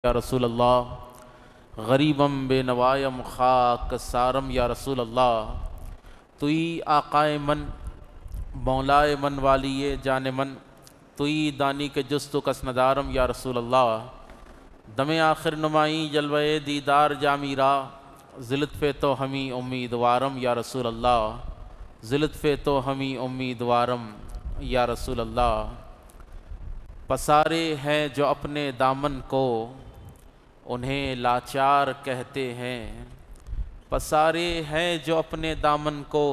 یا رسول اللہ، غریبم بے نوایم خاک سارم یا رسول اللہ، توئی آقائے من مولائے من والی جان من، توئی دانی کے جستو کس ندارم یا رسول اللہ، دم آخر نمائی جلوے دیدار جامیرا، ذلت پہ تو ہمیں امیدوارم یا رسول اللہ، ذلت پہ تو ہمیں امیدوارم یا رسول اللہ۔ پسارے ہیں جو اپنے دامن کو انہیں لاچار کہتے ہیں، پسارے ہیں جو اپنے دامن کو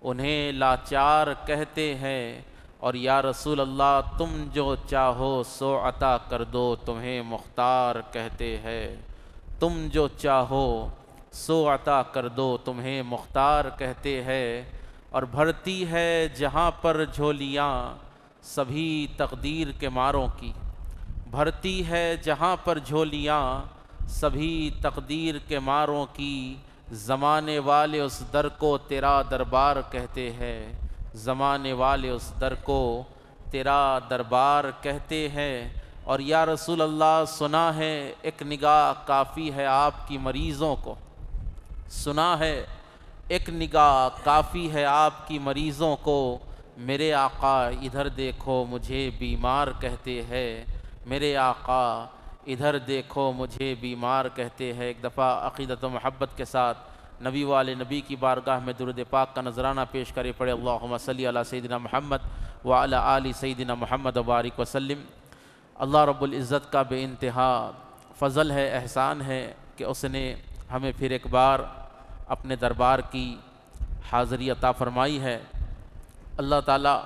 انہیں لاچار کہتے ہیں، اور یا رسول اللہ تم جو چاہو سو عطا کر دو تمہیں مختار کہتے ہیں، تم جو چاہو سو عطا کر دو تمہیں مختار کہتے ہیں۔ اور بھرتی ہے جہاں پر جھولیاں سبھی تقدیر کے ماروں کی، بھرتی ہے جہاں پر جھولیاں سبھی تقدیر کے ماروں کی، زمانے والے اس در کو تیرا دربار کہتے ہیں، زمانے والے اس در کو تیرا دربار کہتے ہیں۔ اور یا رسول اللہ سنا ہے ایک نگاہ کافی ہے آپ کی مریضوں کو، سنا ہے ایک نگاہ کافی ہے آپ کی مریضوں کو، میرے آقا ادھر دیکھو مجھے بیمار کہتے ہیں، میرے آقا ادھر دیکھو مجھے بیمار کہتے ہیں۔ ایک دفعہ عقیدت و محبت کے ساتھ نبی والے نبی کی بارگاہ میں درود پاک کا نذرانہ پیش کرے پڑے، اللہم صلی علی سیدنا محمد وعلی آل سیدنا محمد وبارک وسلم۔ اللہ رب العزت کا بے انتہا فضل ہے، احسان ہے کہ اس نے ہمیں پھر ایک بار اپنے دربار کی حاضری عطا فرمائی ہے۔ اللہ تعالی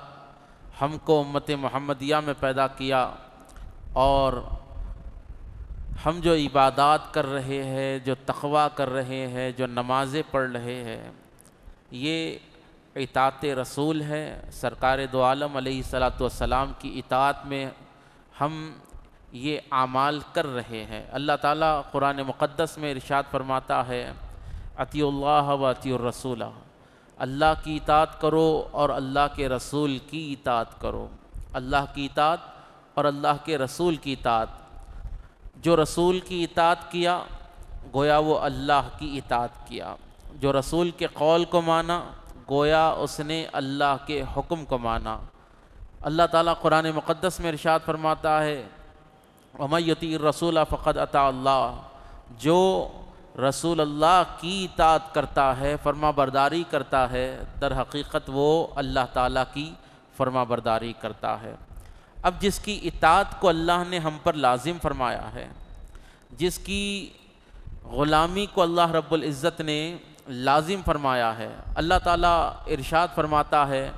ہم کو امت محمدیہ میں پیدا کیا، اور ہم جو عبادات کر رہے ہیں، جو تقویٰ کر رہے ہیں، جو نمازیں پڑھ رہے ہیں، یہ اطاعت رسول ہے۔ سرکار دو عالم علیہ السلام کی اطاعت میں ہم یہ اعمال کر رہے ہیں۔ اللہ تعالیٰ قرآن مقدس میں ارشاد فرماتا ہے، اطیعوا اللہ و اطیعوا الرسول، اللہ کی اطاعت کرو اور اللہ کے رسول کی اطاعت کرو۔ اللہ کی اطاعت اور اللہ کے رسول کی اطاعت، جو رسول کی اطاعت کیا گویا وہ اللہ کی اطاعت کیا، جو رسول کے قول کو مانا گویا اس نے اللہ کے حکم کو مانا۔ اللہ تعالیٰ قرآن مقدس میں ارشاد فرماتا ہے، وَمَن يُطِعِ الرَّسُولَ فَقَدْ أَطَاعَ اللَّهَ، جو رسول اللہ کی اطاعت کرتا ہے، فرما برداری کرتا ہے، در حقیقت وہ اللہ تعالیٰ کی فرما برداری کرتا ہے۔ اب جس کی اطاعت کو اللہ نے ہم پر لازم فرمایا ہے، جس کی غلامی کو اللہ رب العزت نے لازم فرمایا ہے، اللہ تعالیٰ ارشاد فرماتا ہے،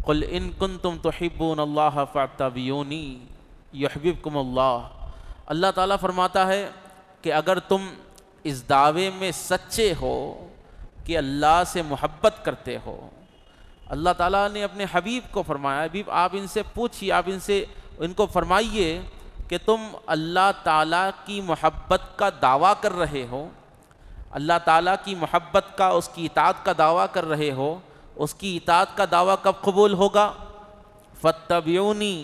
قُلْ إِن كُنتُمْ تُحِبُّونَ اللَّهَ فَاتَّبِعُونِي يُحْبِبْكُمُ اللَّهُ۔ اللہ تعالیٰ فرماتا ہے کہ اگر تم اس دعوے میں سچے ہو کہ اللہ سے محبت کرتے ہو، اللہ تعالیٰ نے اپنے حبیب کو فرمایا، حبیب آپ ان سے پوچھیے، آپ ان کو فرمائیے کہ تم اللہ تعالیٰ کی محبت کا دعویٰ کر رہے ہو، اللہ تعالیٰ کی محبت کا، اس کی اطاعت کا دعویٰ کر رہے ہو، اس کی اطاعت کا دعویٰ کب قبول ہوگا؟ فاتبعونی،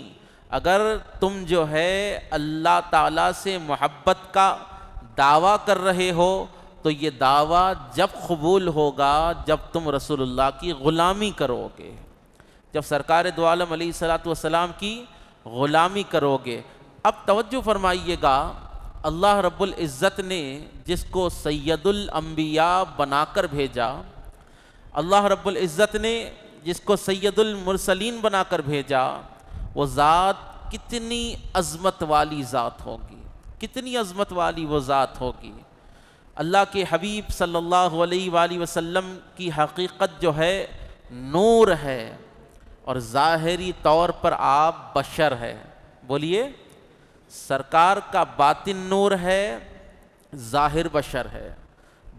اگر تم جو ہے اللہ تعالیٰ سے محبت کا دعویٰ کر رہے ہو تو یہ دعویٰ جب قبول ہوگا جب تم رسول اللہ کی غلامی کرو گے، جب سرکار دو عالم علیہ السلام کی غلامی کرو گے۔ اب توجہ فرمائیے گا، اللہ رب العزت نے جس کو سید الانبیاء بنا کر بھیجا، اللہ رب العزت نے جس کو سید المرسلین بنا کر بھیجا، وہ ذات کتنی عظمت والی ذات ہوگی، کتنی عظمت والی وہ ذات ہوگی۔ اللہ کے حبیب صلی اللہ علیہ وآلہ وسلم کی حقیقت جو ہے نور ہے، اور ظاہری طور پر آپ بشر ہے۔ بولیے، سرکار کا باطن نور ہے، ظاہر بشر ہے،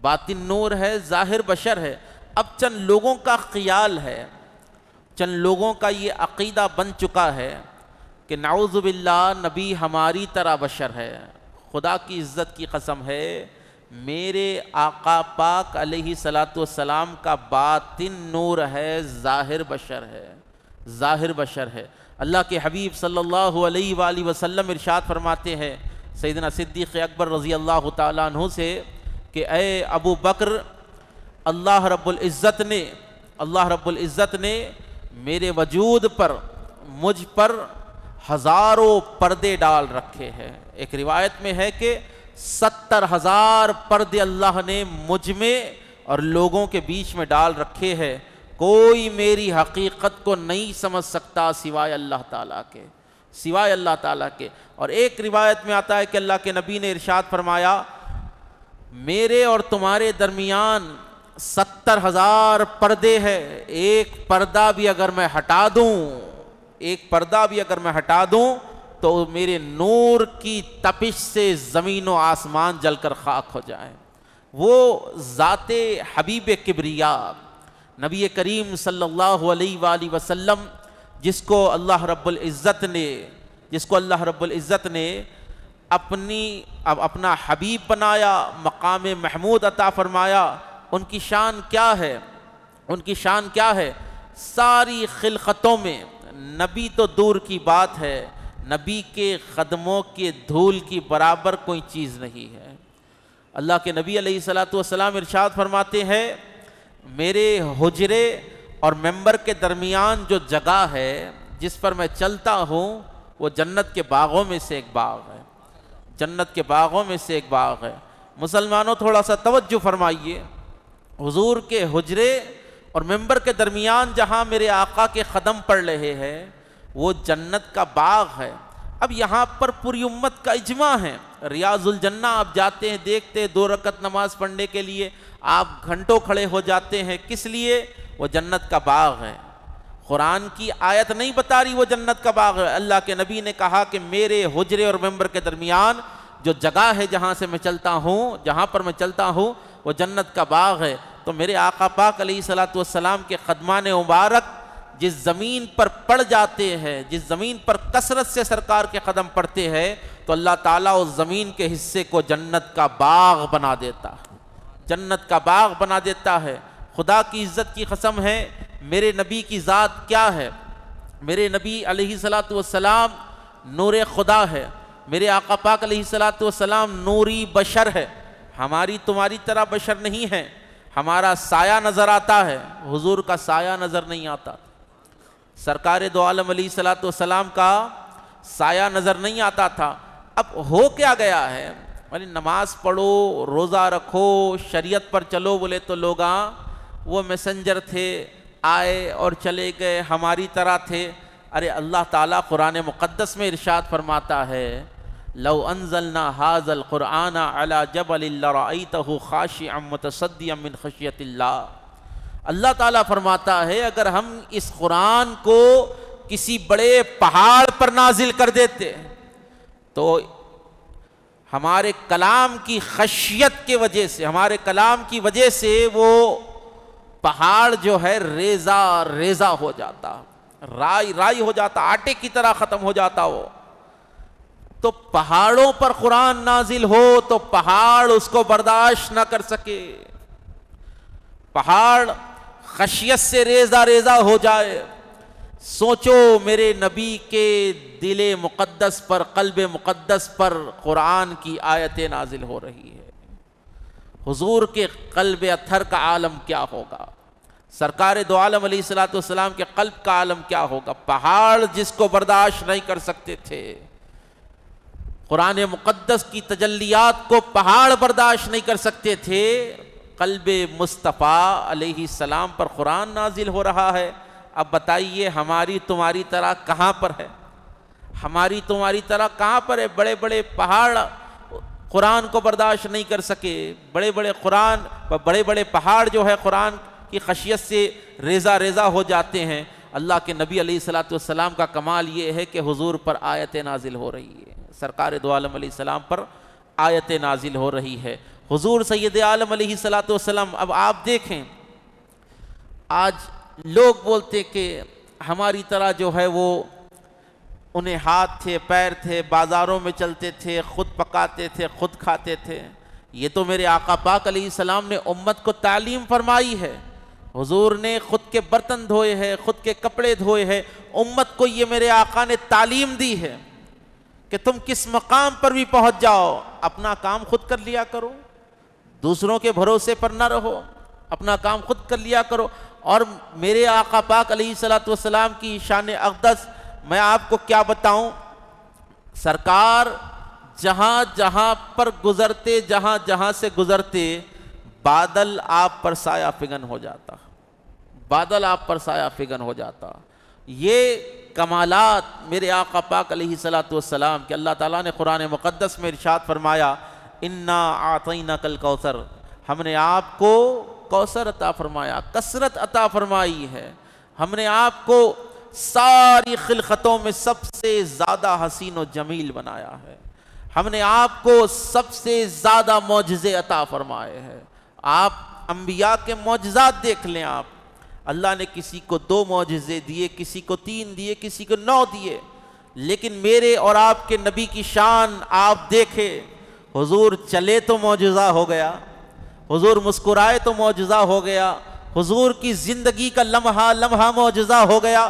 باطن نور ہے، ظاہر بشر ہے۔ اب چند لوگوں کا خیال ہے، چند لوگوں کا یہ عقیدہ بن چکا ہے کہ نعوذ باللہ نبی ہماری طرح بشر ہے۔ خدا کی عزت کی قسم ہے، میرے آقا پاک علیہ السلام کا باطن نور ہے، ظاہر بشر ہے، ظاہر بشر ہے۔ اللہ کے حبیب صلی اللہ علیہ وآلہ وسلم ارشاد فرماتے ہیں، سیدنا صدیق اکبر رضی اللہ تعالیٰ عنہ سے کہ اے ابو بکر، اللہ رب العزت نے میرے وجود پر، مجھ پر ہزاروں پردے ڈال رکھے ہیں۔ ایک روایت میں ہے کہ 70,000 پردے اللہ نے مجھ میں اور لوگوں کے بیچ میں ڈال رکھے ہیں۔ کوئی میری حقیقت کو نہیں سمجھ سکتا سوائے اللہ تعالیٰ کے، سوائے اللہ تعالیٰ کے۔ اور ایک روایت میں آتا ہے کہ اللہ کے نبی نے ارشاد فرمایا، میرے اور تمہارے درمیان 70,000 پردے ہیں، ایک پردہ بھی اگر میں ہٹا دوں تو میرے نور کی تپش سے زمین و آسمان جل کر خاک ہو جائیں۔ وہ ذات حبیب کبریا نبی کریم صلی اللہ علیہ وآلہ وسلم جس کو اللہ رب العزت نے اپنا حبیب بنایا، مقام محمود عطا فرمایا، ان کی شان کیا ہے؟ ساری خلقتوں میں نبی تو دور کی بات ہے، نبی کے قدموں کے دھول کی برابر کوئی چیز نہیں ہے۔ اللہ کے نبی علیہ الصلوۃ والسلام ارشاد فرماتے ہیں، میرے حجرے اور ممبر کے درمیان جو جگہ ہے جس پر میں چلتا ہوں وہ جنت کے باغوں میں سے ایک باغ ہے۔ مسلمانوں تھوڑا سا توجہ فرمائیے، حضور کے حجرے اور ممبر کے درمیان جہاں میرے آقا کے قدم پڑ رہے ہیں وہ جنت کا باغ ہے۔ اب یہاں پر پوری امت کا اجماع ہے، ریاض الجنہ آپ جاتے ہیں، دیکھتے ہیں 2 رکعت نماز پڑھنے کے لیے آپ گھنٹوں کھڑے ہو جاتے ہیں، کس لیے؟ وہ جنت کا باغ ہے۔ قرآن کی آیت نہیں بتا رہی وہ جنت کا باغ ہے، اللہ کے نبی نے کہا کہ میرے حجرے اور ممبر کے درمیان جو جگہ ہے جہاں پر میں چلتا ہوں وہ جنت کا باغ ہے۔ تو میرے آقا پاک علیہ الصلوۃ والسلام کے قدمان مبارک جس زمین پر پڑ جاتے ہیں، جس زمین پر کثرت سے سرکار کے قدم پڑتے ہیں، تو اللہ تعالیٰ اس زمین کے حصے کو جنت کا باغ بنا دیتا ہے۔ خدا کی عزت کی قسم ہے، میرے نبی کی ذات کیا ہے؟ میرے نبی علیہ الصلوۃ والسلام نور خدا ہے، میرے آقا پاک علیہ الصلوۃ والسلام نوری بشر ہے، ہماری تمہاری طرح بشر نہیں ہے۔ ہمارا سایہ نظر آتا ہے، حضور کا سایہ نظر نہیں آتا، سرکار دو عالم علیہ الصلوۃ والسلام کا سایہ نظر نہیں آتا تھا۔ اب ہو کیا گیا ہے؟ نماز پڑھو، روزہ رکھو، شریعت پر چلو بولے تو لوگ وہ میسنجر تھے، آئے اور چلے گئے، ہماری طرح تھے۔ ارے اللہ تعالیٰ قرآن مقدس میں ارشاد فرماتا ہے، لو انزلنا هذا القرآن على جبل لرأيته خاشعا متصدعا من خشیۃ اللہ۔ اللہ تعالیٰ فرماتا ہے اگر ہم اس قرآن کو کسی بڑے پہاڑ پر نازل کر دیتے تو ہمارے کلام کی خشیت کے وجہ سے، ہمارے کلام کی وجہ سے وہ پہاڑ جو ہے ریزہ ہو جاتا، رائی ہو جاتا، آٹے کی طرح ختم ہو جاتا۔ وہ تو پہاڑوں پر قرآن نازل ہو تو پہاڑ اس کو برداشت نہ کر سکے، پہاڑ خشیت سے ریزہ ہو جائے۔ سوچو میرے نبی کے دل مقدس پر، قلب مقدس پر قرآن کی آیتیں نازل ہو رہی ہے، حضور کے قلب اطہر کا عالم کیا ہوگا، سرکار دو عالم علیہ الصلوۃ والسلام کے قلب کا عالم کیا ہوگا۔ پہاڑ جس کو برداشت نہیں کر سکتے تھے، قرآن مقدس کی تجلیات کو پہاڑ برداشت نہیں کر سکتے تھے، قلب مصطفیٰ علیہ السلام پر قرآن نازل ہو رہا ہے۔ اب بتائیے ہماری تمہاری طرح کہاں پر ہے؟ ہماری تمہاری طرح کہاں پر ہے؟ بڑے بڑے پہاڑ قرآن کو برداشت نہیں کر سکے، بڑے بڑے پہاڑ جو ہے قرآن کی خشیت سے ریزہ ہو جاتے ہیں۔ اللہ کے نبی علیہ الصلوۃ والسلام کا کمال یہ ہے کہ حضور پر آیتیں نازل ہو رہی ہے، سرکار دو عالم علیہ السلام پر آیتیں نازل ہو رہی ہے، حضور سید عالم علیہ الصلوۃ والسلام۔ اب آپ دیکھیں آج لوگ بولتے کہ ہماری طرح جو ہے وہ انہیں ہاتھ تھے، پیر تھے، بازاروں میں چلتے تھے، خود پکاتے تھے، خود کھاتے تھے۔ یہ تو میرے آقا پاک علیہ السلام نے امت کو تعلیم فرمائی ہے، حضور نے خود کے برتن دھوئے ہیں، خود کے کپڑے دھوئے ہیں، امت کو یہ میرے آقا نے تعلیم دی ہے کہ تم کس مقام پر بھی پہنچ جاؤ اپنا کام خود کر لیا کرو، دوسروں کے بھروسے پر نہ رہو، اپنا کام خود کر لیا کرو۔ اور میرے آقا پاک علیہ الصلوۃ والسلام کی شان اقدس میں آپ کو کیا بتاؤں، سرکار جہاں جہاں پر گزرتے، جہاں جہاں سے گزرتے، بادل آپ پر سایہ فگن ہو جاتا، بادل آپ پر سایہ فگن ہو جاتا۔ یہ کمالات میرے آقا پاک علیہ الصلوۃ والسلام کہ اللہ تعالیٰ نے قرآن مقدس میں ارشاد فرمایا انا اعطیناک الکوثر، ہم نے آپ کو کوثر عطا فرمایا، کثرت عطا فرمائی ہے، ہم نے آپ کو ساری خلقتوں میں سب سے زیادہ حسین و جمیل بنایا ہے، ہم نے آپ کو سب سے زیادہ معجزے عطا فرمائے ہیں۔ آپ انبیاء کے معجزات دیکھ لیں، آپ اللہ نے کسی کو 2 معجزے دیے، کسی کو 3 دیے، کسی کو 9 دیے، لیکن میرے اور آپ کے نبی کی شان آپ دیکھیں، حضور چلے تو معجزہ ہو گیا، حضور مسکرائے تو معجزہ ہو گیا، حضور کی زندگی کا لمحہ لمحہ معجزہ ہو گیا،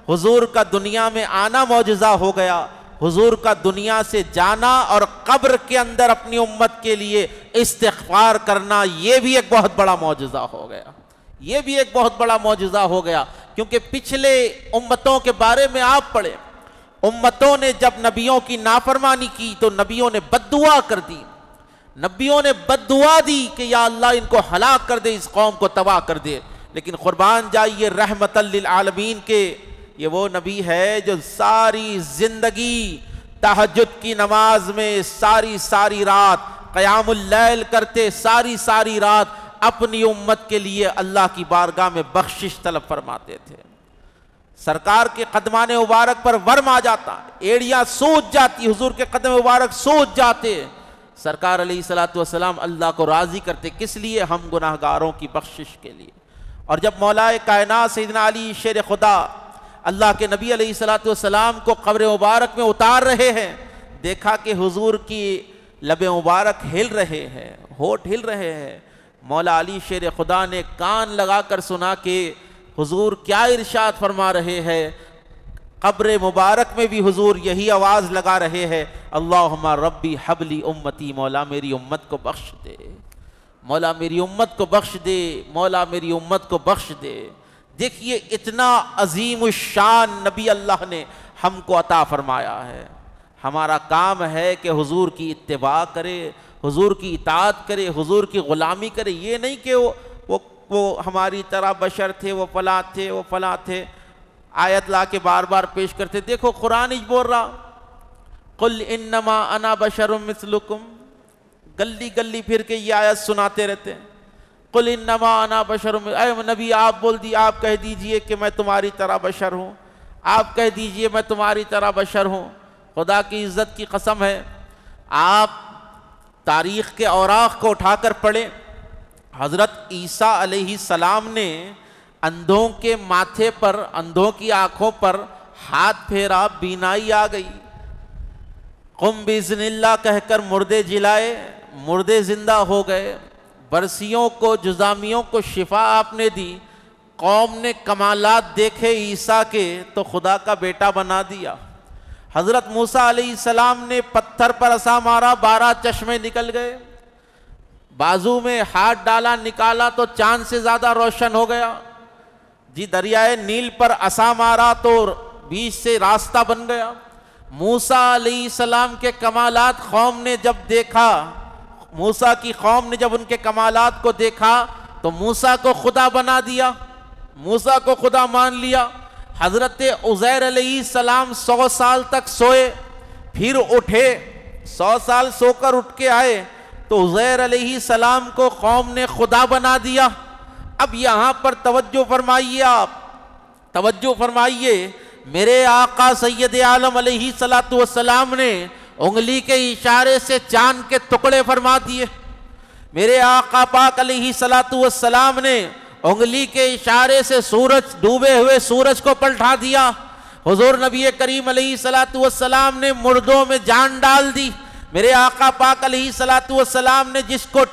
حضور کا دنیا میں آنا معجزہ ہو گیا، حضور کا دنیا سے جانا اور قبر کے اندر اپنی امت کے لیے استغفار کرنا، یہ بھی ایک بہت بڑا معجزہ ہو گیا، یہ بھی ایک بہت بڑا معجزہ ہو گیا۔ کیونکہ پچھلے امتوں کے بارے میں آپ پڑھیں، امتوں نے جب نبیوں کی نافرمانی کی تو نبیوں نے بد دعا کر دی، نبیوں نے بد دعا دی کہ یا اللہ ان کو ہلاک کر دے، اس قوم کو تباہ کر دے، لیکن قربان جائیے رحمت للعالمین کے یہ وہ نبی ہے جو ساری زندگی تہجد کی نماز میں ساری رات قیام اللیل کرتے، ساری رات اپنی امت کے لیے اللہ کی بارگاہ میں بخشش طلب فرماتے تھے۔ سرکار کے قدمان مبارک پر ورم آ جاتا، ایڑیاں سوج جاتی، حضور کے قدم مبارک سوج جاتے، سرکار علیہ الصلوۃ والسلام اللہ کو راضی کرتے، کس لیے؟ ہم گناہگاروں کی بخشش کے لیے۔ اور جب مولا کائنات سیدنا علی شیر خدا اللہ کے نبی علیہ الصلوۃ والسلام کو قبر مبارک میں اتار رہے ہیں، دیکھا کہ حضور کی لب مبارک ہل رہے ہیں، ہونٹ ہل رہے ہیں، مولا علی شیر خدا نے کان لگا کر سنا کہ حضور کیا ارشاد فرما رہے ہیں۔ قبر مبارک میں بھی حضور یہی آواز لگا رہے ہیں، اللہم ربی حبلی امتی، مولا میری امت کو بخش دے، مولا میری امت کو بخش دے، مولا میری امت کو بخش دے۔ دیکھیے اتنا عظیم الشان نبی اللہ نے ہم کو عطا فرمایا ہے، ہمارا کام ہے کہ حضور کی اتباع کرے، حضور کی اطاعت کرے، حضور کی غلامی کرے، یہ نہیں کہ وہ ہماری طرح بشر تھے، وہ فلاں تھے، وہ فلاں تھے، آیت لا کے بار بار پیش کرتے۔ دیکھو قرآن ہی بول رہا، قل انما انا بشر مثلکم، گلی گلی پھر کے یہ آیت سناتے رہتے ہیں، قل انما انا بشر، اے نبی آپ بول دی، آپ کہہ دیجئے کہ میں تمہاری طرح بشر ہوں، آپ کہہ دیجئے میں تمہاری طرح بشر ہوں۔ خدا کی عزت کی قسم ہے، آپ تاریخ کے اوراق کو اٹھا کر پڑھیں، حضرت عیسیٰ علیہ السلام نے اندھوں کے ماتھے پر، اندھوں کی آنکھوں پر ہاتھ پھیرا، بینائی آ گئی، قم باذن اللہ کہہ کر مردے جلائے، مردے زندہ ہو گئے، برسیوں کو، جزامیوں کو شفا آپ نے دی، قوم نے کمالات دیکھے عیسیٰ کے تو خدا کا بیٹا بنا دیا۔ حضرت موسیٰ علیہ السلام نے پتھر پر عصا مارا، 12 چشمے نکل گئے، بازو میں ہاتھ ڈالا نکالا تو چاند سے زیادہ روشن ہو گیا، جی دریائے نیل پر عصا مارا تو بیچ سے راستہ بن گیا۔ موسیٰ علیہ السلام کے کمالات قوم نے جب دیکھا، موسیٰ کی قوم نے جب ان کے کمالات کو دیکھا تو موسیٰ کو خدا بنا دیا، موسیٰ کو خدا مان لیا۔ حضرت عزیر علیہ السلام 100 سال تک سوئے، پھر اٹھے، 100 سال سو کر اٹھ کے آئے تو عزیر علیہ السلام کو قوم نے خدا بنا دیا۔ اب یہاں پر توجہ فرمائیے، آپ توجہ فرمائیے، میرے آقا سید عالم علیہ السلام نے انگلی کے اشارے سے چاند کے ٹکڑے فرما دیے، میرے آقا پاک علیہ السلام نے انگلی کے اشارے سے سورج، ڈوبے ہوئے سورج کو پلٹا دیا، حضور نبی کریم علیہ السلام نے مردوں میں جان ڈال دی، میرے آقا پاک علیہ السلام نے جس کو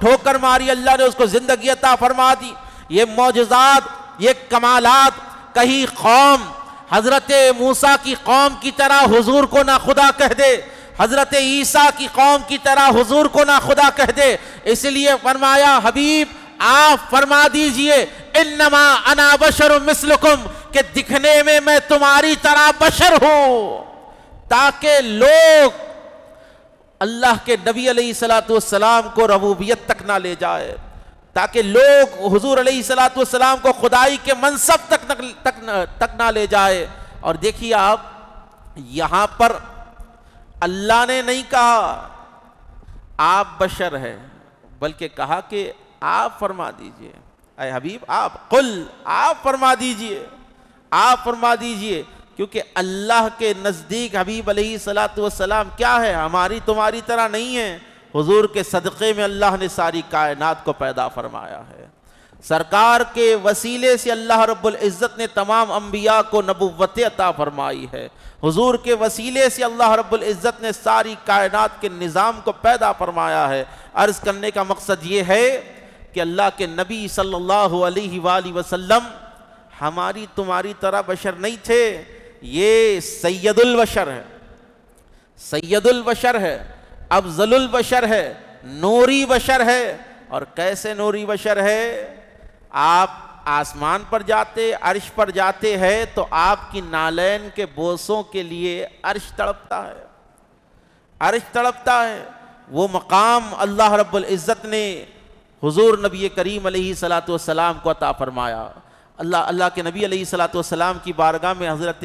ٹھوکر ماری اللہ نے اس کو زندگی عطا فرما دی۔ یہ معجزات، یہ کمالات کہیں قوم حضرت موسیٰ کی قوم کی طرح حضور کو نہ خدا کہہ دے، حضرت عیسیٰ کی قوم کی طرح حضور کو نہ خدا کہہ دے۔ اس لیے فرمایا حبیب آپ فرما دیجئے انما انا بشر مثلکم، کہ دکھنے میں تمہاری طرح بشر ہوں، تاکہ لوگ اللہ کے نبی علیہ السلام کو ربوبیت تک نہ لے جائے، تاکہ لوگ حضور علیہ السلام کو خدائی کے منصب تک نہ لے جائے۔ اور دیکھیے آپ یہاں پر اللہ نے نہیں کہا آپ بشر ہیں، بلکہ کہا کہ آپ فرما دیجئے، اے حبیب آپ قل، آپ فرما دیجئے، آپ فرما دیجئے، کیونکہ اللہ کے نزدیک حبیب علیہ السلام کیا ہے؟ ہماری تمہاری طرح نہیں ہے۔ حضور کے صدقے میں اللہ نے ساری کائنات کو پیدا فرمایا ہے، سرکار کے وسیلے سے اللہ رب العزت نے تمام انبیاء کو نبوت عطا فرمائی ہے، حضور کے وسیلے سے اللہ رب العزت نے ساری کائنات کے نظام کو پیدا فرمایا ہے۔ عرض کرنے کا مقصد یہ ہے کہ اللہ کے نبی صلی اللہ علیہ وآلہ وسلم ہماری تمہاری طرح بشر نہیں تھے، یہ سید البشر ہے، سید البشر ہے، افضل البشر ہے، نوری بشر ہے۔ اور کیسے نوری بشر ہے؟ آپ آسمان پر جاتے، عرش پر جاتے ہیں تو آپ کی نالین کے بوسوں کے لیے عرش تڑپتا ہے، عرش تڑپتا ہے۔ وہ مقام اللہ رب العزت نے حضور نبی کریم علیہ السلام کو عطا فرمایا۔ اللہ کے نبی علیہ السلام کی بارگاہ میں حضرت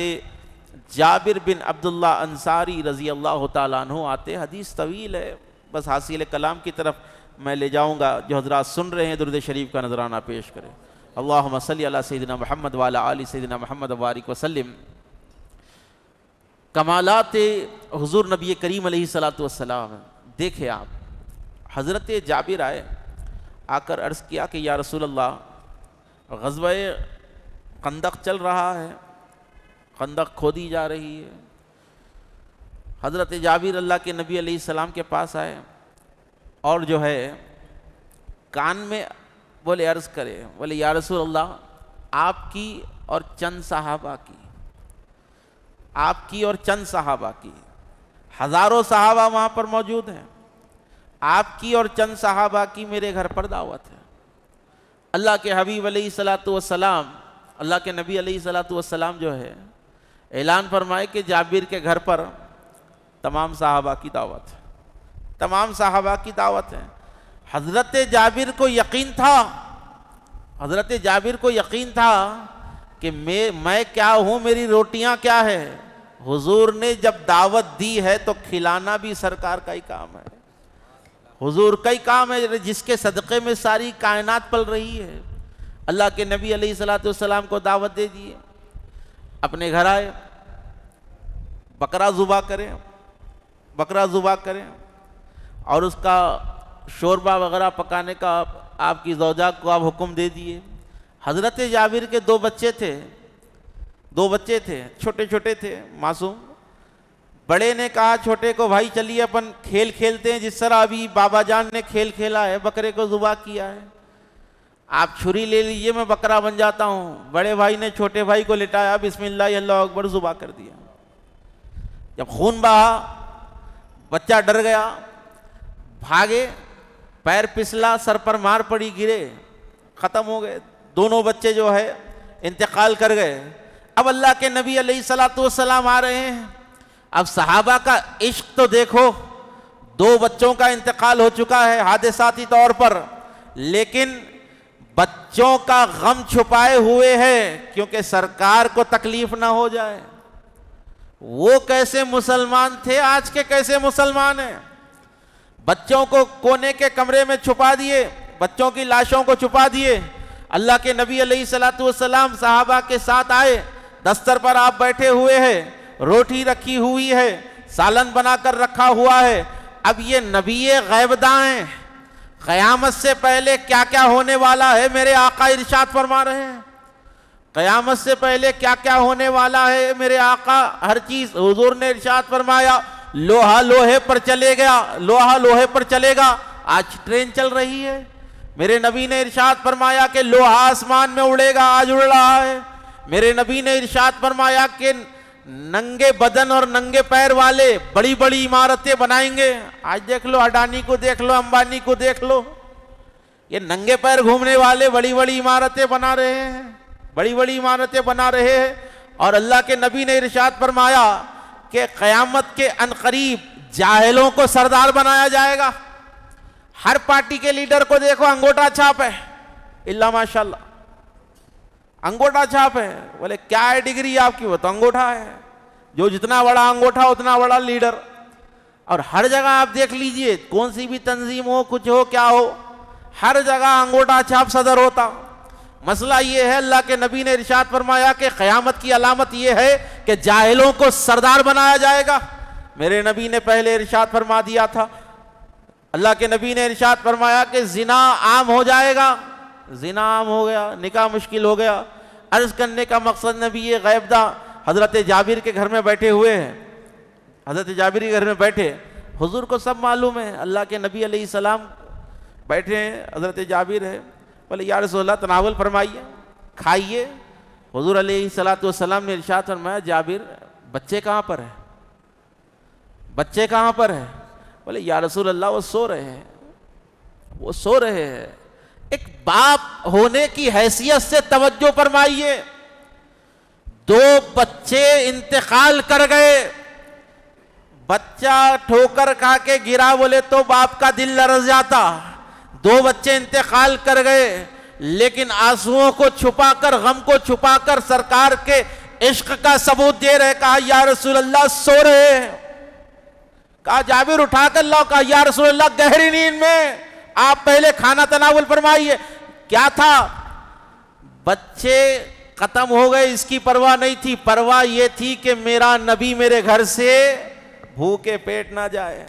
جابر بن عبداللہ انصاری رضی اللہ تعالیٰ عنہ آتے، حدیث طویل ہے، بس حاصل کلام کی طرف میں لے جاؤں گا۔ جو حضرات سن رہے ہیں درود شریف کا نذرانہ پیش کریں۔ اللہم صلی علی سیدنا محمد وعلی آل سیدنا محمد وبارک وسلم۔ کمالات حضور نبی کریم علیہ السلام دیکھیں آپ، حضرت جابر آئے، آ کر عرض کیا کہ یا رسول اللہ غزوہ خندق چل رہا ہے، خندق کھودی جا رہی ہے۔ حضرت جابر اللہ کے نبی علیہ السلام کے پاس آئے اور جو ہے کان میں بولے عرض کرے، بولے یا رسول اللہ آپ کی اور چند صحابہ کی، آپ کی اور چند صحابہ کی، ہزاروں صحابہ وہاں پر موجود ہیں، آپ کی اور چند صحابہ کی میرے گھر پر دعوت ہے۔ اللہ کے حبیب علیہ السلام، اللہ کے نبی علیہ السلام جو ہے اعلان فرمائے کہ جابر کے گھر پر تمام صحابہ کی دعوت ہے، تمام صحابہ کی دعوت ہے۔ حضرت جابر کو یقین تھا، حضرت جابر کو یقین تھا کہ میں کیا ہوں، میری روٹیاں کیا ہے۔ حضور نے جب دعوت دی ہے تو کھلانا بھی سرکار کا ہی کام ہے، حضور کا ہی کام ہے، جس کے صدقے میں ساری کائنات پل رہی ہے۔ اللہ کے نبی علیہ السلام کو دعوت دے دیے، اپنے گھر آئے، بکرا ذبح کریں، بکرا ذبح کریں اور اس کا شوربہ وغیرہ پکانے کا آپ کی زوجہ کو آپ حکم دے دیے۔ حضرت جابر کے دو بچے تھے، چھوٹے چھوٹے تھے، معصوم۔ بڑے نے کہا چھوٹے کو، بھائی چلیے اپن کھیل کھیلتے ہیں، جس طرح ابھی بابا جان نے کھیل کھیلا ہے، بکرے کو ذبح کیا ہے، آپ چھری لے لیجئے، میں بکرا بن جاتا ہوں۔ بڑے بھائی نے چھوٹے بھائی کو لٹایا، بسم اللہ اللہ اکبر، ذبح کر دیا۔ جب خون بہا، بچہ ڈر گیا، بھاگے، پیر پسلا، سر پر مار پڑی، گرے، ختم ہو گئے۔ دونوں بچے جو ہے انتقال کر گئے۔ اب اللہ کے نبی علیہ السلام آ رہے ہیں۔ اب صحابہ کا عشق تو دیکھو، دو بچوں کا انتقال ہو چکا ہے حادثاتی طور پر، لیکن بچوں کا غم چھپائے ہوئے ہے کیونکہ سرکار کو تکلیف نہ ہو جائے۔ وہ کیسے مسلمان تھے، آج کے کیسے مسلمان ہیں؟ بچوں کو کونے کے کمرے میں چھپا دیے، بچوں کی لاشوں کو چھپا دیے۔ اللہ کے نبی علیہ السلام صحابہ کے ساتھ آئے، دستر پر آپ بیٹھے ہوئے ہیں، روٹی رکھی ہوئی ہے، سالن بنا کر رکھا ہوا ہے۔ اب یہ نبی غیب داں ہیں، قیامت سے پہلے کیا کیا ہونے والا ہے میرے آقا ارشاد فرما رہے ہیں۔ قیامت سے پہلے کیا کیا ہونے والا ہے میرے آقا، ہر چیز حضور نے ارشاد فرمایا۔ لوہا لوہے پر چلے گا، لوہا لوہے پر چلے گا۔ آج ٹرین چل رہی ہے، میرے نبی نے ارشاد فرمایا کہ لوہا آسمان میں اڑے گا، آج اڑ رہا ہے۔ میرے نبی نے ارشاد فرمایا کہ ننگے بدن اور ننگے پیر والے بڑی بڑی عمارتیں بنائیں گے. آج دیکھ لو اڈانی کو دیکھ لو, امبانی کو دیکھ لو, یہ ننگے پیر گھومنے والے بڑی بڑی عمارتیں بنا رہے ہیں, بڑی بڑی عمارتیں بنا رہے ہیں. اور اللہ کے نبی نے ارشاد فرمایا کہ قیامت کے عنقریب جاہلوں کو سردار بنایا جائے گا. ہر پارٹی کے لیڈر کو دیکھو انگوٹھا چھاپ ہے, اللہ ماشاءاللہ انگوٹھا چھاپ ہے. بولے کیا ہے ڈگری آپ کی؟ وہ تو انگوٹھا ہے. جو جتنا بڑا انگوٹھا اتنا بڑا لیڈر. اور ہر جگہ آپ دیکھ لیجئے, کون سی بھی تنظیم ہو, کچھ ہو, کیا ہو, ہر جگہ انگوٹھا چھاپ صدر ہوتا. مسئلہ یہ ہے, اللہ کے نبی نے ارشاد فرمایا کہ قیامت کی علامت یہ ہے کہ جاہلوں کو سردار بنایا جائے گا. میرے نبی نے پہلے ارشاد فرما دیا تھا, اللہ کے نبی نے ارشاد فرمایا کہ زنا عام ہو جائے گا. زنا عام ہو گیا, نکاح مشکل ہو گیا. عرض کرنے کا مقصد نبی یہ غیب دا حضرت جابر کے گھر میں بیٹھے ہوئے ہیں. حضرت جابر کے گھر میں بیٹھے, حضور کو سب معلوم ہے, اللہ کے نبی علیہ السلام بیٹھے ہیں, حضرت جابر ہے. بولے یا رسول اللہ تناول فرمائیے, کھائیے. حضور علیہ السلام نے ارشاد فرمایا جابر بچے کہاں پر ہے, بچے کہاں پر ہے؟ بولے یا رسول اللہ وہ سو رہے ہیں, وہ سو رہے ہیں. ایک باپ ہونے کی حیثیت سے توجہ فرمائیے. 2 بچے انتقال کر گئے, بچہ ٹھوکر کھا کے گرا بولے تو باپ کا دل لرز جاتا. 2 بچے انتقال کر گئے, لیکن آنسوؤں کو چھپا کر, غم کو چھپا کر سرکار کے عشق کا ثبوت دے رہے. کہا یا رسول اللہ سو رہے ہیں. کہا جابر اٹھا کر لاؤ. کہا یا رسول اللہ گہری نیند میں, آپ پہلے کھانا تناول فرمائیے. کیا تھا؟ بچے ختم ہو گئے, اس کی پرواہ نہیں تھی. پرواہ یہ تھی کہ میرا نبی میرے گھر سے بھوکے پیٹ نہ جائے,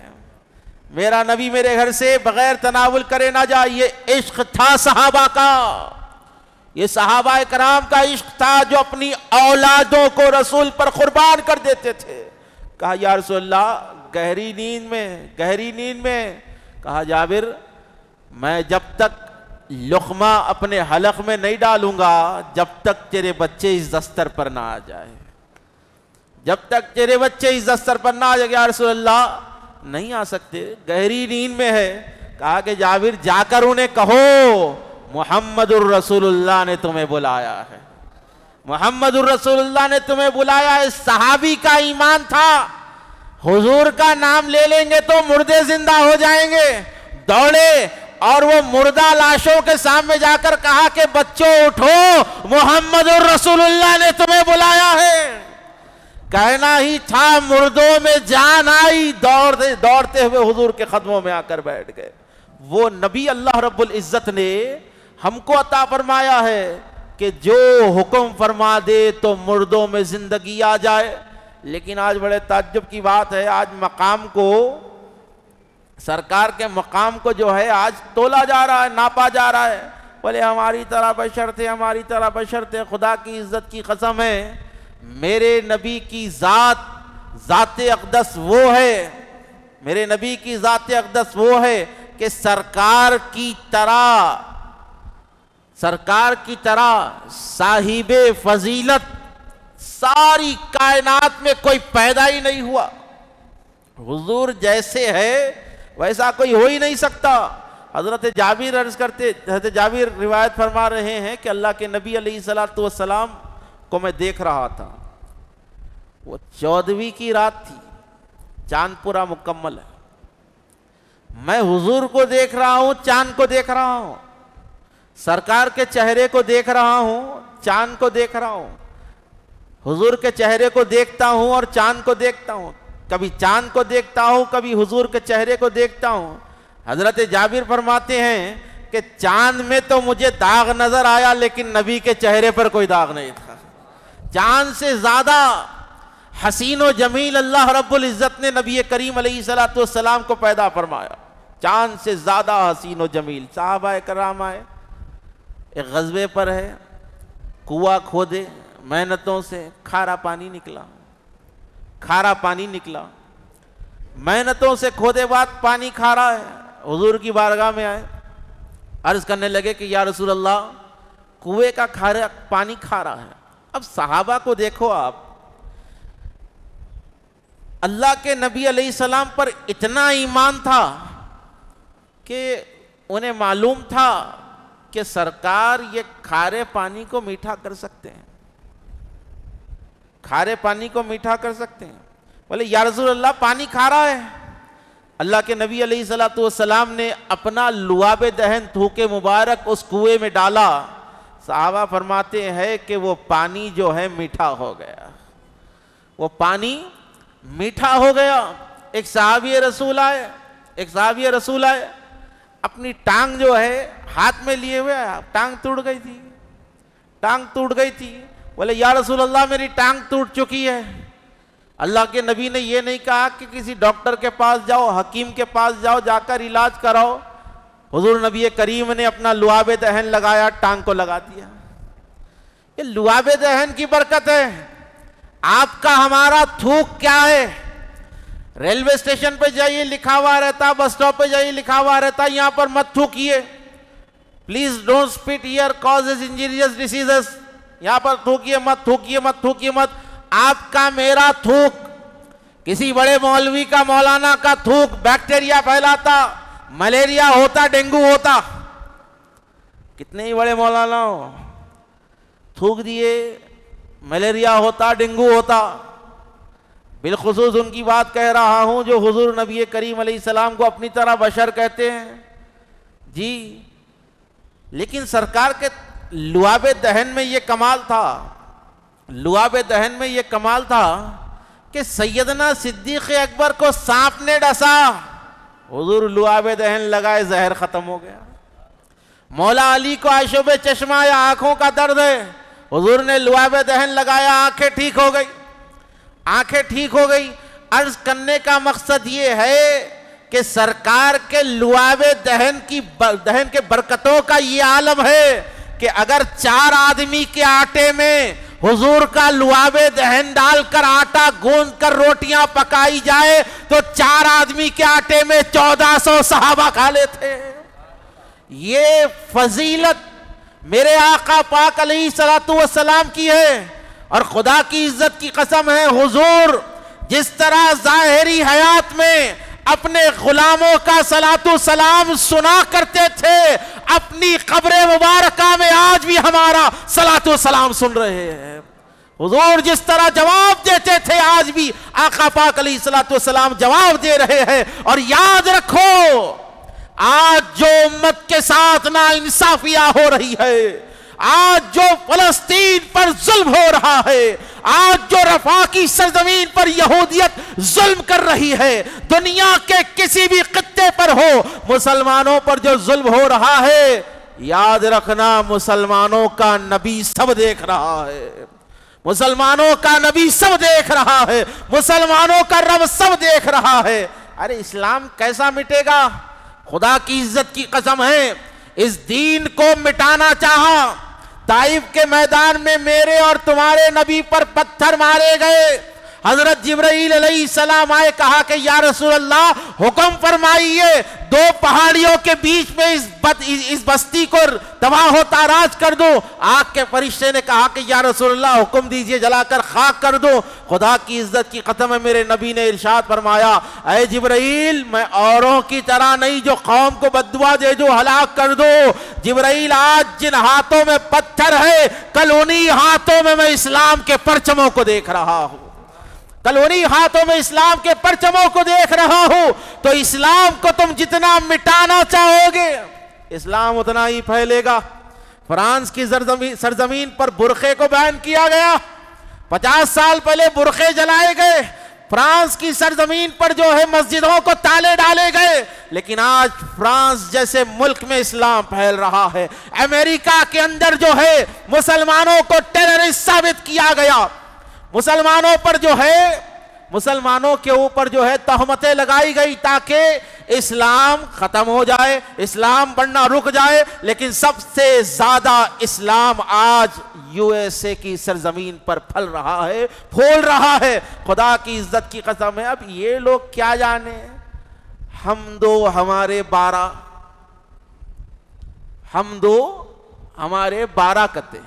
میرا نبی میرے گھر سے بغیر تناول کرے نہ جائے. یہ عشق تھا صحابہ کا, یہ صحابہ کرام کا عشق تھا جو اپنی اولادوں کو رسول پر قربان کر دیتے تھے. کہا یا رسول اللہ گہری نیند میں, گہری نیند میں. کہا جابر میں جب تک لقمہ اپنے حلق میں نہیں ڈالوں گا جب تک تیرے بچے اس دستر پر نہ آ جائے, جب تک تیرے بچے اس دستر پر نہ آ جائے. یا رسول اللہ نہیں آ سکتے, گہری نیند میں ہے. کہا کہ جابر جا کر انہیں کہو محمد الرسول اللہ نے تمہیں بلایا ہے, محمد الرسول اللہ نے تمہیں بلایا ہے. صحابی کا ایمان تھا, حضور کا نام لے لیں گے تو مردے زندہ ہو جائیں گے. دوڑے اور وہ مردہ لاشوں کے سامنے جا کر کہا کہ بچوں اٹھو, محمد الرسول اللہ نے تمہیں بلایا ہے. کہنا ہی تھا مردوں میں جان آئی, دوڑتے ہوئے حضور کے قدموں میں آ کر بیٹھ گئے. وہ نبی اللہ رب العزت نے ہم کو عطا فرمایا ہے کہ جو حکم فرما دے تو مردوں میں زندگی آ جائے. لیکن آج بڑے تعجب کی بات ہے, آج مقام کو, سرکار کے مقام کو جو ہے آج تولا جا رہا ہے, ناپا جا رہا ہے. بولے ہماری طرح بشر تھے, ہماری طرح بشر تھے. خدا کی عزت کی قسم ہے, میرے نبی کی ذات اقدس وہ ہے, میرے نبی کی ذات اقدس وہ ہے کہ سرکار کی طرح صاحب فضیلت ساری کائنات میں کوئی پیدا ہی نہیں ہوا. حضور جیسے ہے ویسا کوئی ہو ہی نہیں سکتا. حضرت جابر روایت فرما رہے ہیں کہ اللہ کے نبی علیہ السلام کو میں دیکھ رہا تھا. وہ 14ویں کی رات تھی, چاند پورا مکمل ہے. میں حضور کو دیکھ رہا ہوں, چاند کو دیکھ رہا ہوں, سرکار کے چہرے کو دیکھ رہا ہوں, چاند کو دیکھ رہا ہوں. حضور کے چہرے کو دیکھتا ہوں اور چاند کو دیکھتا ہوں. کبھی چاند کو دیکھتا ہوں, کبھی حضور کے چہرے کو دیکھتا ہوں. حضرت جابر فرماتے ہیں کہ چاند میں تو مجھے داغ نظر آیا لیکن نبی کے چہرے پر کوئی داغ نہیں تھا. چاند سے زیادہ حسین و جمیل اللہ رب العزت نے نبی کریم علیہ السلام کو پیدا فرمایا. چاند سے زیادہ حسین و جمیل. صحابہ کرام آئے, ایک غزوے پر ہے, کنواں کھودے, محنتوں سے کھارا پانی نکلا, کھارا پانی نکلا, محنتوں سے کھودے بعد پانی کھارا ہے. حضور کی بارگاہ میں آئے, عرض کرنے لگے کہ یا رسول اللہ کنویں کا پانی کھارا ہے, اب صحابہ کو دیکھو آپ، اللہ کے نبی علیہ السلام پر اتنا ایمان تھا کہ انہیں معلوم تھا کہ سرکار یہ کھارے پانی کو میٹھا کر سکتے ہیں، کھارے پانی کو میٹھا کر سکتے ہیں۔ بولے یا رسول اللہ پانی کھارا ہے۔ اللہ کے نبی علیہ السلام نے اپنا لعاب دہن تھوک مبارک اس کنویں میں ڈالا، صحابہ فرماتے ہیں کہ وہ پانی جو ہے میٹھا ہو گیا، وہ پانی میٹھا ہو گیا۔ ایک صحابی رسول آئے، اپنی ٹانگ جو ہے ہاتھ میں لیے ہوئے، ٹانگ ٹوٹ گئی تھی، بولے یا رسول اللہ میری ٹانگ ٹوٹ چکی ہے۔ اللہ کے نبی نے یہ نہیں کہا کہ کسی ڈاکٹر کے پاس جاؤ، حکیم کے پاس جاؤ، جا کر علاج کراؤ، حضور نبی کریم نے اپنا لعاب دہن لگایا، ٹانگ کو لگا دیا۔ یہ لعاب دہن کی برکت ہے۔ آپ کا ہمارا تھوک کیا ہے؟ ریلوے اسٹیشن پہ جائیے لکھا ہوا رہتا، بس اسٹاپ پہ جائیے لکھا ہوا رہتا، یہاں پر مت تھوکیے، پلیز ڈونٹ اسپٹ ہیئر کازز انجریس ڈیسیزز، یہاں پر تھوکیے مت۔ آپ کا میرا تھوک کسی بڑے مولوی کا، مولانا کا تھوک بیکٹیریا پھیلاتا، ملیریا ہوتا، ڈینگو ہوتا۔ کتنے ہی بڑے مولانا ہو، تھوک دیے ملیریا ہوتا، ڈینگو ہوتا۔ بالخصوص ان کی بات کہہ رہا ہوں جو حضور نبی کریم علیہ السلام کو اپنی طرح بشر کہتے ہیں جی۔ لیکن سرکار کے لعاب دہن میں یہ کمال تھا کہ سیدنا صدیق اکبر کو سانپ نے ڈسا، حضور لعاب دہن لگائے، زہر ختم ہو گیا۔ مولا علی کو آشوب چشمہ یا آنکھوں کا درد ہے، حضور نے لعاب دہن لگایا، آنکھیں ٹھیک ہو گئی۔ عرض کرنے کا مقصد یہ ہے کہ سرکار کے لعاب دہن کے برکتوں کا یہ عالم ہے کہ اگر 4 آدمی کے آٹے میں حضور کا لعاب دہن ڈال کر آٹا گوندھ کر روٹیاں پکائی جائے تو 4 آدمی کے آٹے میں 1400 صحابہ کھا لیتے ہیں۔ یہ فضیلت میرے آقا پاک علیہ السلام کی ہے، اور خدا کی عزت کی قسم ہے حضور جس طرح ظاہری حیات میں اپنے غلاموں کا صلاۃ و سلام سنا کرتے تھے، اپنی قبر مبارکہ میں آج بھی ہمارا صلاۃ و سلام سن رہے ہیں۔ حضور جس طرح جواب دیتے تھے آج بھی آقا پاک علیہ الصلوۃ والسلام جواب دے رہے ہیں۔ اور یاد رکھو آج جو امت کے ساتھ ناانصافیاں ہو رہی ہے، آج جو فلسطین پر ظلم ہو رہا ہے، آج جو رفح کی سرزمین پر یہودیت ظلم کر رہی ہے، دنیا کے کسی بھی خطے پر ہو، مسلمانوں پر جو ظلم ہو رہا ہے، یاد رکھنا مسلمانوں کا نبی سب دیکھ رہا ہے، مسلمانوں کا نبی سب دیکھ رہا ہے، مسلمانوں کا رب سب دیکھ رہا ہے۔ ارے اسلام کیسا مٹے گا؟ خدا کی عزت کی قسم ہے اس دین کو مٹانا چاہا، طائف کے میدان میں میرے اور تمہارے نبی پر پتھر مارے گئے، حضرت جبرائیل علیہ السلام آئے، کہا کہ یا رسول اللہ حکم فرمائیے 2 پہاڑیوں کے بیچ میں اس بستی کو تباہ و تاراج کر دو۔ آگ کے فرشتے نے کہا کہ یا رسول اللہ حکم دیجئے جلا کر خاک کر دو۔ خدا کی عزت کی قسم ہے میرے نبی نے ارشاد فرمایا اے جبرائیل میں اوروں کی طرح نہیں جو قوم کو بددعا دے جو ہلاک کر دو۔ جبرائیل آج جن ہاتھوں میں پتھر ہے کل انہی ہاتھوں میں اسلام کے پرچموں کو دیکھ رہا ہوں، کل انہی ہاتھوں میں اسلام کے پرچموں کو دیکھ رہا ہوں۔ تو اسلام کو تم جتنا مٹانا چاہو گے اسلام اتنا ہی پھیلے گا۔ فرانس کی سرزمین پر برقعے کو بین کیا گیا، 50 سال پہلے برقعے جلائے گئے، فرانس کی سرزمین پر جو ہے مسجدوں کو تالے ڈالے گئے، لیکن آج فرانس جیسے ملک میں اسلام پھیل رہا ہے۔ امریکہ کے اندر جو ہے مسلمانوں کو ٹیررسٹ ثابت کیا گیا، مسلمانوں پر جو ہے مسلمانوں کے اوپر جو ہے تہمتیں لگائی گئی تاکہ اسلام ختم ہو جائے، اسلام بڑھنا رک جائے، لیکن سب سے زیادہ اسلام آج یو ایس اے کی سرزمین پر پھل رہا ہے، پھول رہا ہے۔ خدا کی عزت کی قسم ہے اب یہ لوگ کیا جانے، ہم دو ہمارے 12 کتے،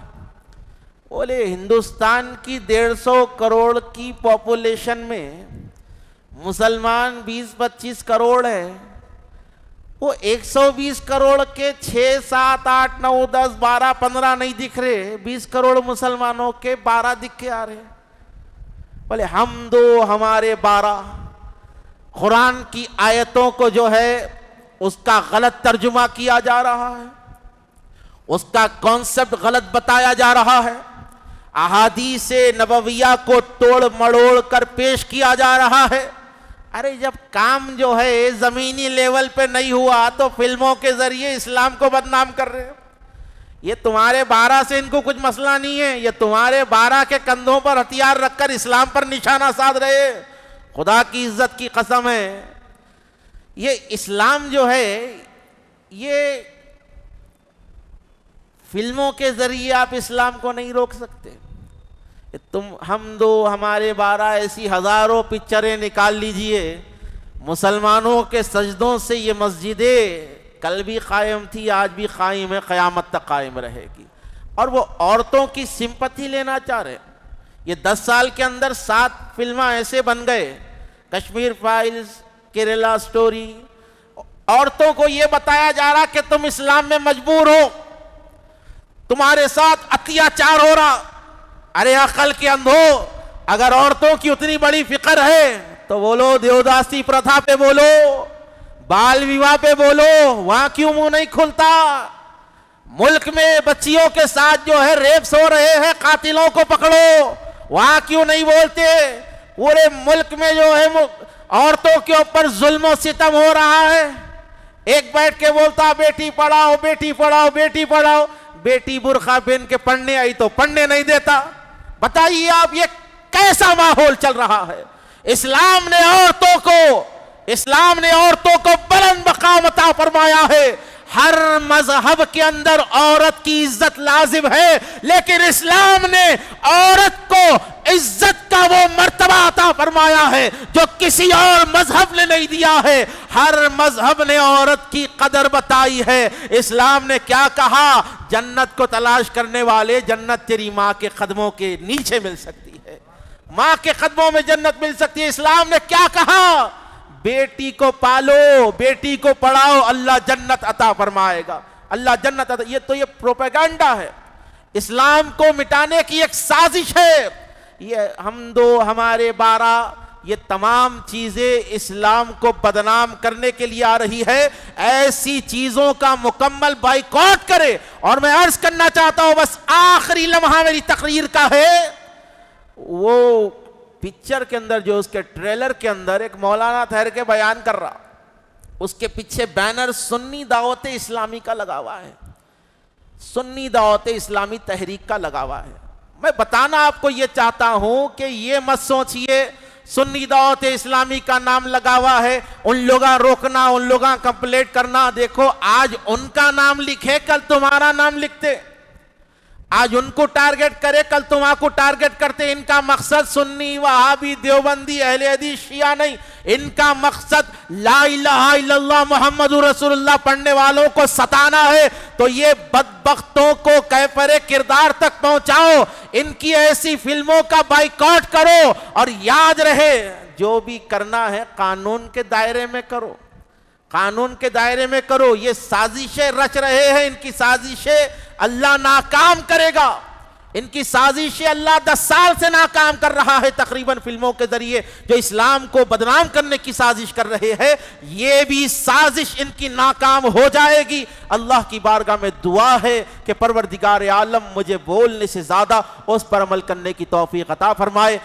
بولے ہندوستان کی 150 کروڑ کی پاپولیشن میں مسلمان 20-25 کروڑ ہے، وہ 120 کروڑ کے 6, 7, 8, 9, 10, 12, 15 نہیں دکھ رہے، 20 کروڑ مسلمانوں کے 12 دکھ کے آ رہے. بولے ہم دو ہمارے 12. قرآن کی آیتوں کو جو ہے اس کا غلط ترجمہ کیا جا رہا ہے، اس کا کانسیپٹ غلط بتایا جا رہا ہے، احادیث نبویہ کو توڑ مڑوڑ کر پیش کیا جا رہا ہے. ارے جب کام جو ہے زمینی لیول پہ نہیں ہوا تو فلموں کے ذریعے اسلام کو بدنام کر رہے ہیں. یہ تمہارے 12 سے ان کو کچھ مسئلہ نہیں ہے، یہ تمہارے 12 کے کندھوں پر ہتھیار رکھ کر اسلام پر نشانہ سادھ رہے. خدا کی عزت کی قسم ہے، یہ اسلام جو ہے یہ فلموں کے ذریعے آپ اسلام کو نہیں روک سکتے. ہم دو ہمارے 12 ایسی ہزاروں پکچریں نکال لیجئے. مسلمانوں کے سجدوں سے یہ مسجدیں کل بھی قائم تھی، آج بھی قائم ہے، قیامت تک قائم رہے گی. اور وہ عورتوں کی سمپتھی لینا چاہ رہے. یہ 10 سال کے اندر 7 فلمیں ایسے بن گئے، کشمیر فائلز، کیرلا سٹوری. عورتوں کو یہ بتایا جا رہا کہ تم اسلام میں مجبور ہو، تمہارے ساتھ اتیاچار ہو رہا. ارے عقل کے اندھو، اگر عورتوں کی اتنی بڑی فکر ہے تو بولو دیوداسی پرتھا پہ بولو، بال ویواہ پہ بولو، وہاں کیوں منہ نہیں کھلتا؟ ملک میں بچیوں کے ساتھ جو ہے ریپس ہو رہے ہیں، قاتلوں کو پکڑو، وہاں کیوں نہیں بولتے؟ پورے ملک میں جو ہے عورتوں کے اوپر ظلم و ستم ہو رہا ہے. ایک بیٹھ کے بولتا بیٹی پڑھاؤ بیٹی پڑھاؤ بیٹی پڑھاؤ، بیٹی برقع پہن کے پڑھنے آئی تو پڑھنے نہیں دیتا. بتائیے آپ یہ کیسا ماحول چل رہا ہے؟ اسلام نے عورتوں کو بلند مقام عطا فرمایا ہے. ہر مذہب کے اندر عورت کی عزت لازم ہے، لیکن اسلام نے عورت کو عزت کا وہ مرتبہ عطا فرمایا ہے جو کسی اور مذہب نے نہیں دیا ہے. ہر مذہب نے عورت کی قدر بتائی ہے. اسلام نے کیا کہا؟ جنت کو تلاش کرنے والے، جنت تیری ماں کے قدموں کے نیچے مل سکتی ہے، ماں کے قدموں میں جنت مل سکتی ہے. اسلام نے کیا کہا؟ بیٹی کو پالو، بیٹی کو پڑھاؤ، اللہ جنت عطا فرمائے گا، اللہ جنت عطا. یہ پروپیگنڈا ہے، اسلام کو مٹانے کی ایک سازش ہے. یہ ہم دو ہمارے 12، یہ تمام چیزیں اسلام کو بدنام کرنے کے لیے آ رہی ہے. ایسی چیزوں کا مکمل بائیکاٹ کرے. اور میں عرض کرنا چاہتا ہوں، بس آخری لمحہ میری تقریر کا ہے، وہ پکچر کے اندر جو اس کے ٹریلر کے اندر ایک مولانا ٹھہر کے بیان کر رہا، اس کے پیچھے بینر سنی دعوت اسلامی کا لگا ہوا ہے، سنی دعوت اسلامی تحریک کا لگا ہوا ہے. میں بتانا آپ کو یہ چاہتا ہوں کہ یہ مت سوچئے سنی دعوت اسلامی کا نام لگا ہوا ہے، ان لوگاں روکنا، ان لوگاں کمپلیٹ کرنا. دیکھو آج ان کا نام لکھے، کل تمہارا نام لکھتے. آج ان کو ٹارگٹ کرے، کل تمہاں کو ٹارگٹ کرتے. ان کا مقصد سنی، وہابی، دیوبندی، اہل حدیث، شیعہ نہیں. ان کا مقصد لا الہ الا اللہ محمد رسول اللہ پڑھنے والوں کو ستانا ہے. تو یہ بدبختوں کو کیفر کردار تک پہنچاؤ، ان کی ایسی فلموں کا بائیکاٹ کرو. اور یاد رہے، جو بھی کرنا ہے قانون کے دائرے میں کرو، قانون کے دائرے میں کرو. یہ سازشیں رچ رہے ہیں، ان کی سازشیں اللہ ناکام کرے گا. ان کی سازشیں اللہ 10 سال سے ناکام کر رہا ہے تقریباً فلموں کے ذریعے، جو اسلام کو بدنام کرنے کی سازش کر رہے ہیں. یہ بھی سازش ان کی ناکام ہو جائے گی. اللہ کی بارگاہ میں دعا ہے کہ پروردگار عالم مجھے بولنے سے زیادہ اس پر عمل کرنے کی توفیق عطا فرمائے.